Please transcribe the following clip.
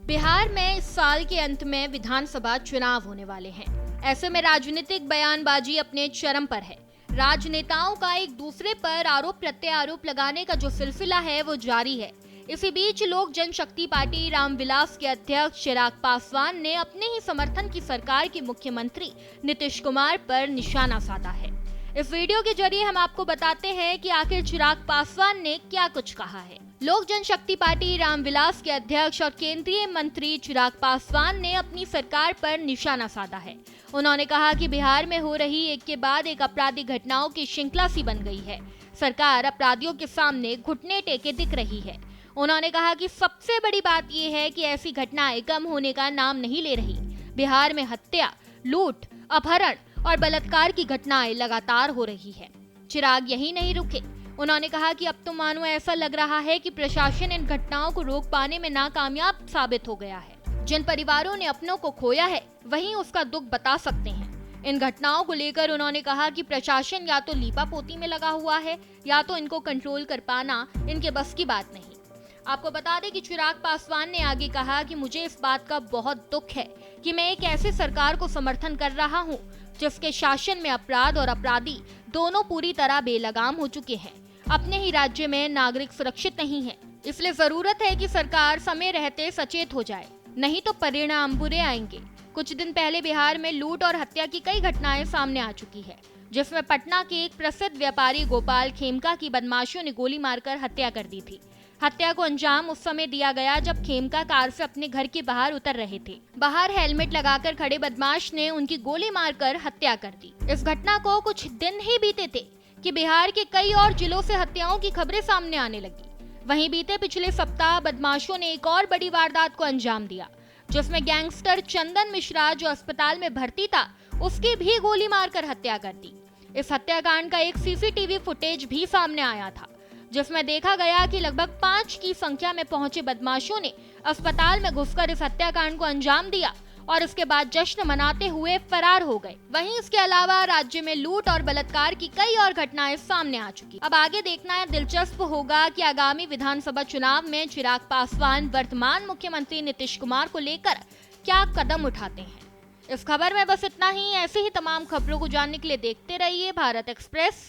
बिहार में इस साल के अंत में विधानसभा चुनाव होने वाले हैं। ऐसे में राजनीतिक बयानबाजी अपने चरम पर है। राजनेताओं का एक दूसरे पर आरोप प्रत्यारोप लगाने का जो सिलसिला है वो जारी है। इसी बीच लोक जनशक्ति पार्टी रामविलास के अध्यक्ष चिराग पासवान ने अपने ही समर्थन की सरकार के मुख्यमंत्री नीतीश कुमार पर निशाना साधा है। इस वीडियो के जरिए हम आपको बताते हैं कि आखिर चिराग पासवान ने क्या कुछ कहा है। लोक जनशक्ति पार्टी रामविलास के अध्यक्ष और केंद्रीय मंत्री चिराग पासवान ने अपनी सरकार पर निशाना साधा है। उन्होंने कहा कि बिहार में हो रही एक के बाद एक आपराधिक घटनाओं की श्रृंखला सी बन गई है। सरकार अपराधियों के सामने घुटने टेके दिख रही है। उन्होंने कहा कि सबसे बड़ी बात यह है कि ऐसी घटनाएं कम होने का नाम नहीं ले रही। बिहार में हत्या, लूट, अपहरण और बलात्कार की घटनाएं लगातार हो रही है। चिराग यही नहीं रुके। उन्होंने कहा कि अब तो मानो ऐसा लग रहा है कि प्रशासन इन घटनाओं को रोक पाने में नाकामयाब साबित हो गया है। जिन परिवारों ने अपनों को खोया है वही उसका दुख बता सकते हैं। इन घटनाओं को लेकर उन्होंने कहा कि प्रशासन या तो लीपापोती में लगा हुआ है या तो इनको कंट्रोल कर पाना इनके बस की बात नहीं। आपको बता दें कि चिराग पासवान ने आगे कहा कि मुझे इस बात का बहुत दुख है कि मैं एक ऐसी सरकार को समर्थन कर रहा हूं जिसके शासन में अपराध और अपराधी दोनों पूरी तरह बेलगाम हो चुके हैं। अपने ही राज्य में नागरिक सुरक्षित नहीं है, इसलिए जरूरत है कि सरकार समय रहते सचेत हो जाए, नहीं तो परिणाम बुरे आएंगे। कुछ दिन पहले बिहार में लूट और हत्या की कई घटनाएं सामने आ चुकी है, जिसमें पटना के एक प्रसिद्ध व्यापारी गोपाल खेमका की बदमाशों ने गोली मारकर हत्या कर दी थी। हत्या को अंजाम उस समय दिया गया जब खेमका कार से अपने घर के बाहर उतर रहे थे। बाहर हेलमेट लगाकर खड़े बदमाश ने उनकी गोली मारकर हत्या कर दी। इस घटना को कुछ दिन ही बीते थे कि बिहार के कई और जिलों से हत्याओं की खबरें सामने आने लगी। वहीं बीते पिछले सप्ताह बदमाशों ने एक और बड़ी वारदात को अंजाम दिया, जिसमें गैंगस्टर चंदन मिश्रा जो अस्पताल में भर्ती था उसकी भी गोली मारकर हत्या कर दी। इस हत्याकांड का एक सीसीटीवी फुटेज भी सामने आया था, जिसमें देखा गया कि लगभग 5 की संख्या में पहुंचे बदमाशों ने अस्पताल में घुसकर इस हत्याकांड को अंजाम दिया और इसके बाद जश्न मनाते हुए फरार हो गए। वहीं इसके अलावा राज्य में लूट और बलात्कार की कई और घटनाएं सामने आ चुकी। अब आगे देखना है दिलचस्प होगा कि आगामी विधानसभा चुनाव में चिराग पासवान वर्तमान मुख्यमंत्री नीतीश कुमार को लेकर क्या कदम उठाते हैं। इस खबर में बस इतना ही। ऐसे ही तमाम खबरों को जानने के लिए देखते रहिए भारत एक्सप्रेस।